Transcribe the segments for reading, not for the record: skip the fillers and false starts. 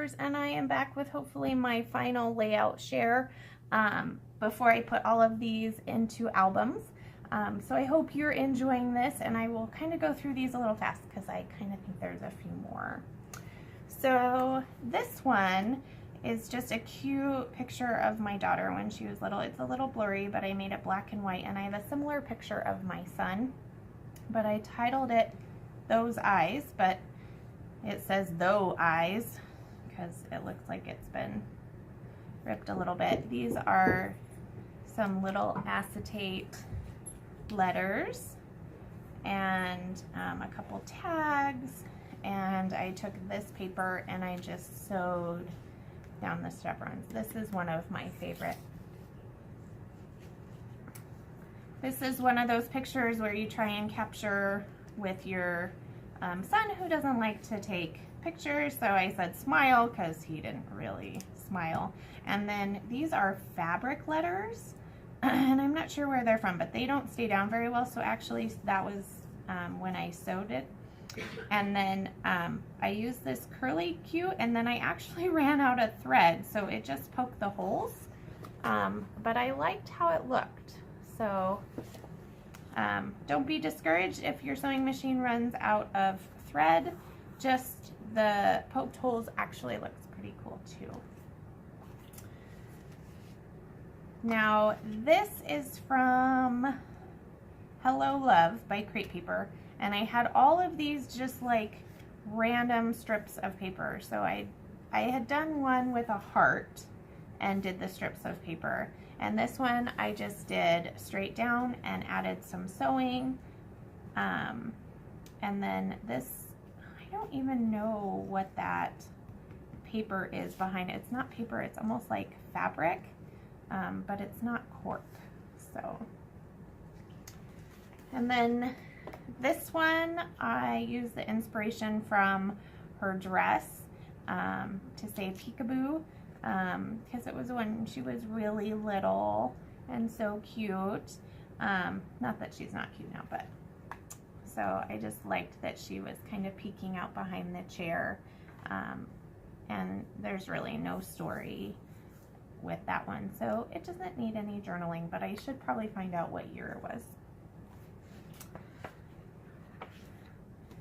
papers, and I am back with hopefully my final layout share before I put all of these into albums. So I hope you're enjoying this, and I will kind of go through these a little fast because I kind of think there's a few more. So this one is just a cute picture of my daughter when she was little. It's a little blurry, but I made it black and white, and I have a similar picture of my son, but I titled it Those Eyes, but it says Though Eyes because it looks like it's been ripped a little bit. These are some little acetate letters and a couple tags, and I took this paper and I just sewed down the chevrons. This is one of my favorite. This is one of those pictures where you try and capture with your son who doesn't like to take pictures, so I said smile because he didn't really smile. And then these are fabric letters, and I'm not sure where they're from, but they don't stay down very well, so actually that was when I sewed it. And then I used this curly Q, and then I actually ran out of thread, so it just poked the holes, but I liked how it looked. So don't be discouraged if your sewing machine runs out of thread. Just the poked holes actually looks pretty cool too. Now this is from Hello Love by Crate Paper, and I had all of these just like random strips of paper. So I had done one with a heart and did the strips of paper, and this one I just did straight down and added some sewing, and then this, I don't even know what that paper is behind it. It's not paper, it's almost like fabric, but it's not cork. So, and then this one, I used the inspiration from her dress to say peekaboo, because it was when she was really little and so cute. Not that she's not cute now, but so I just liked that she was kind of peeking out behind the chair, and there's really no story with that one, so it doesn't need any journaling, but I should probably find out what year it was.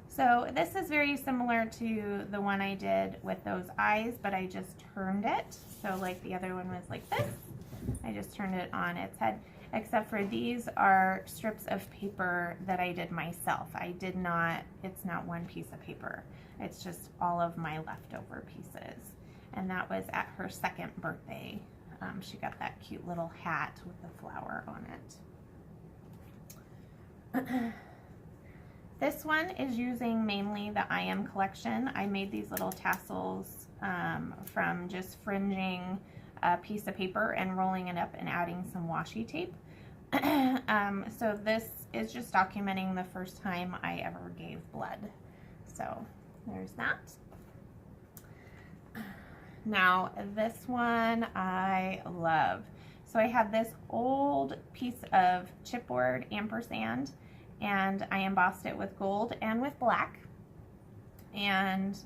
So this is very similar to the one I did with those eyes, but I just turned it. So like the other one was like this, I just turned it on its head, except for these are strips of paper that I did myself. I did not, it's not one piece of paper. It's just all of my leftover pieces. And that was at her second birthday. She got that cute little hat with the flower on it. This one is using mainly the I Am collection. I made these little tassels from just fringing a piece of paper and rolling it up and adding some washi tape. So this is just documenting the first time I ever gave blood. So there's that. Now this one I love. So I have this old piece of chipboard ampersand, and I embossed it with gold and with black. And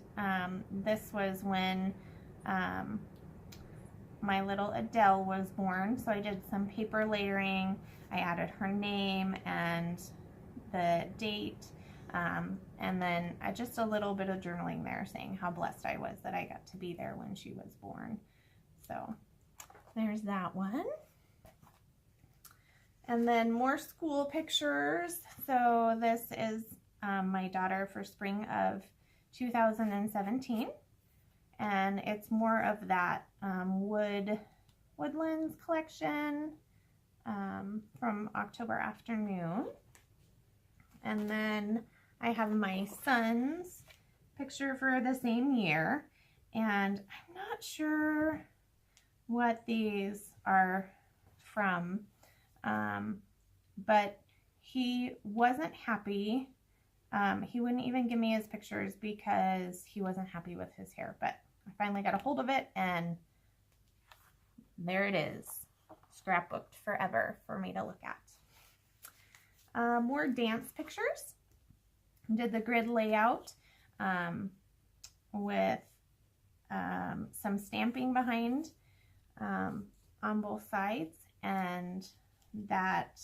this was when my little Adele was born, so I did some paper layering. I added her name and the date, and then just a little bit of journaling there saying how blessed I was that I got to be there when she was born. So there's that one. And then more school pictures. So this is my daughter for spring of 2017. And it's more of that Woodlands collection from October afternoon. And then I have my son's picture for the same year. And I'm not sure what these are from. But he wasn't happy. He wouldn't even give me his pictures because he wasn't happy with his hair, but I finally got a hold of it, and there it is, scrapbooked forever for me to look at. More dance pictures. Did the grid layout with some stamping behind on both sides, and that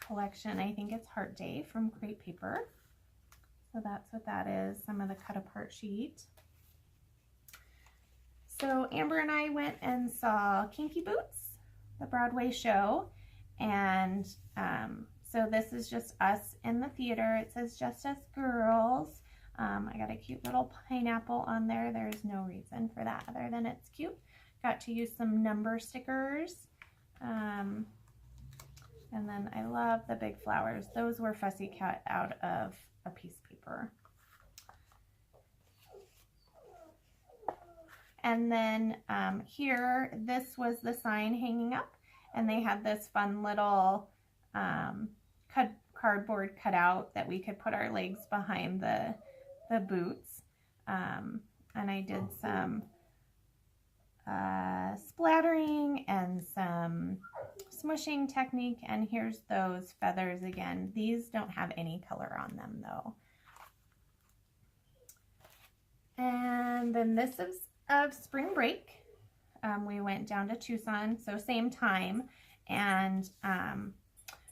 collection, I think it's Heart Day from Crate Paper. So that's what that is, some of the cut apart sheet. So Amber and I went and saw Kinky Boots, the Broadway show, and so this is just us in the theater. It says Just Us Girls. I got a cute little pineapple on there. There's no reason for that other than it's cute. Got to use some number stickers. And then I love the big flowers. Those were fussy cut out of a piece of paper. And then here, this was the sign hanging up, and they had this fun little cardboard cutout that we could put our legs behind the boots. And I did some splattering and some smushing technique, and here's those feathers again. These don't have any color on them though. And then this is of spring break. We went down to Tucson, so same time, and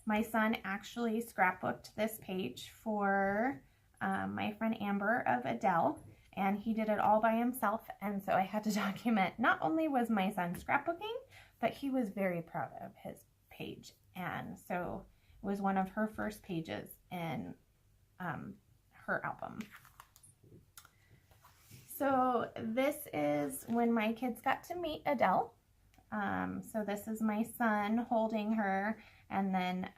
my son actually scrapbooked this page for my friend Amber of Adele, and he did it all by himself, and so I had to document. Not only was my son scrapbooking, but he was very proud of his page, and so it was one of her first pages in her album. So this is when my kids got to meet Adele. So this is my son holding her, and then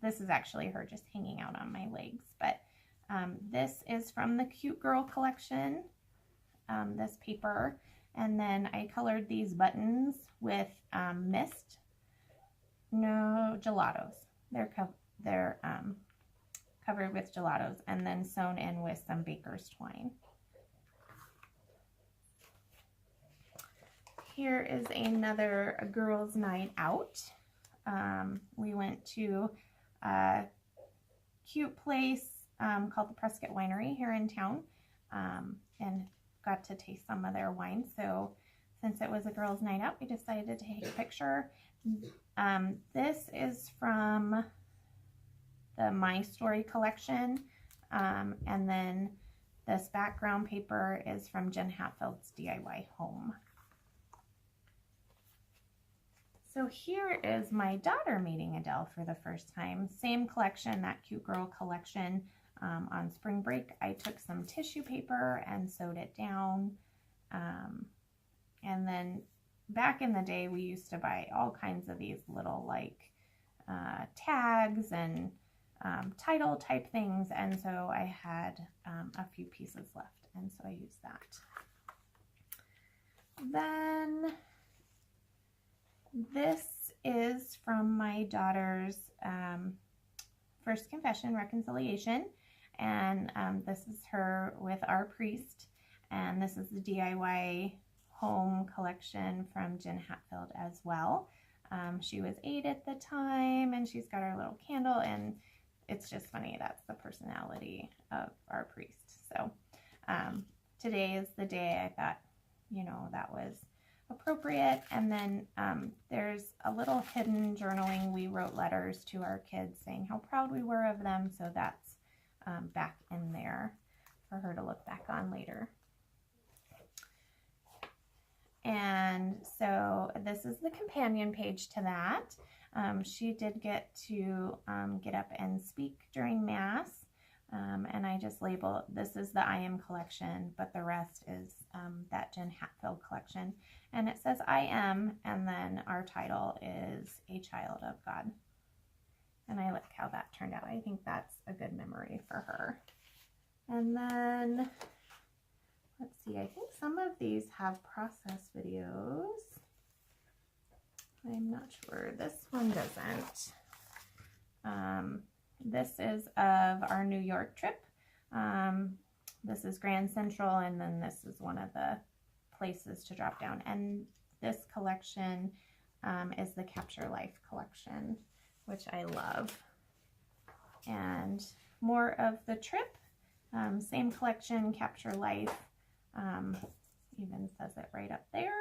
this is actually her just hanging out on my legs. But this is from the Cute Girl collection, this paper. And then I colored these buttons with mist. No, gelatos. They're covered with gelatos and then sewn in with some baker's twine. Here is another girls' night out. We went to a cute place called the Prescott Winery here in town, and got to taste some of their wine. So since it was a girls' night out, we decided to take a picture. This is from the My Story collection, and then this background paper is from Jen Hatfield's DIY Home. So here is my daughter meeting Adele for the first time. Same collection, that Cute Girl collection. On spring break, I took some tissue paper and sewed it down. And then back in the day, we used to buy all kinds of these little like tags and title type things. And so I had a few pieces left, and so I used that. Then this is from my daughter's first confession, reconciliation, and this is her with our priest, and this is the DIY Home collection from Jen Hatfield as well. She was 8 at the time, and she's got her little candle, and it's just funny, that's the personality of our priest. So today is the day I thought, you know, that was appropriate. And then there's a little hidden journaling. We wrote letters to our kids saying how proud we were of them, so that's back in there for her to look back on later. And so this is the companion page to that. She did get to get up and speak during Mass, and I just labeled, this is the I Am collection, but the rest is that Jen Hatfield collection. And it says I Am, and then our title is A Child of God. And I like how that turned out. I think that's a good memory for her. And then, let's see, I think some of these have process videos. I'm not sure. This one doesn't. This is of our New York trip. This is Grand Central, and then this is one of the places to drop down. And this collection is the Capture Life collection, which I love. And more of the trip, same collection, Capture Life. Even says it right up there.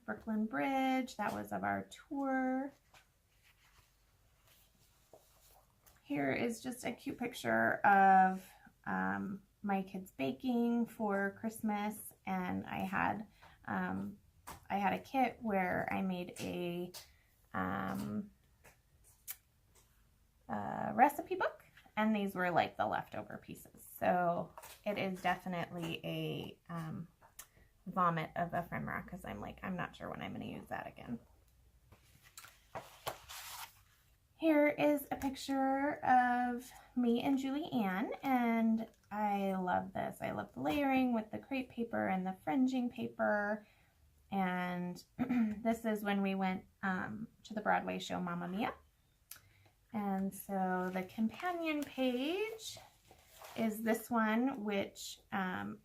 Brooklyn Bridge, that was of our tour. Here is just a cute picture of my kids baking for Christmas, and I had a kit where I made a recipe book, and these were like the leftover pieces. So it is definitely a vomit of ephemera, because I'm not sure when I'm going to use that again. Here is a picture of me and Julie Ann, and I love this. I love the layering with the crepe paper and the fringing paper. And this is when we went to the Broadway show Mamma Mia. And so the companion page is this one, which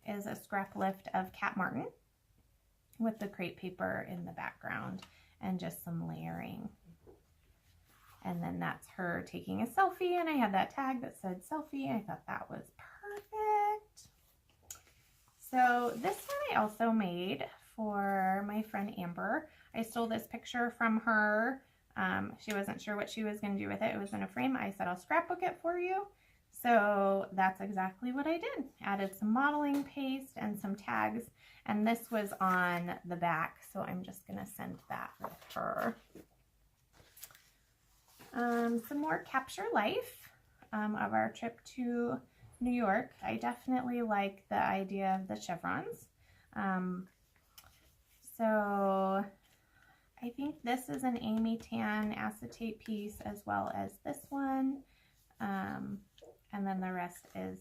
is a scrap lift of Cat Martin with the crepe paper in the background and just some layering. And then that's her taking a selfie, and I had that tag that said selfie. I thought that was perfect. So this one I also made for my friend Amber. I stole this picture from her. She wasn't sure what she was going to do with it. It was in a frame. I said, I'll scrapbook it for you. So that's exactly what I did. Added some modeling paste and some tags, and this was on the back, so I'm just going to send that with her. Some more Capture Life of our trip to New York. I definitely like the idea of the chevrons. So I think this is an Amy Tan acetate piece, as well as this one. And then the rest is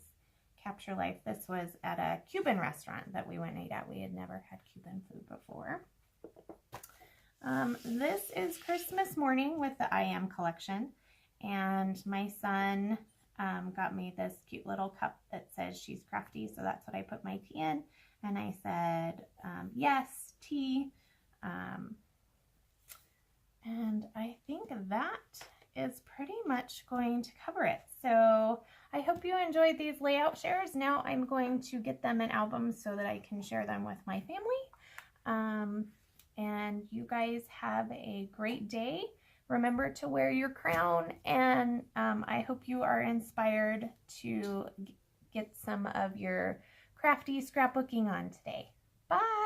Capture Life. This was at a Cuban restaurant that we went and ate at. We had never had Cuban food before. This is Christmas morning with the I Am collection, and my son got me this cute little cup that says she's crafty, so that's what I put my tea in, and I said yes, tea, and I think that is pretty much going to cover it. So I hope you enjoyed these layout shares. Now I'm going to get them in albums so that I can share them with my family. And you guys have a great day. Remember to wear your crown, and I hope you are inspired to get some of your crafty scrapbooking on today. Bye!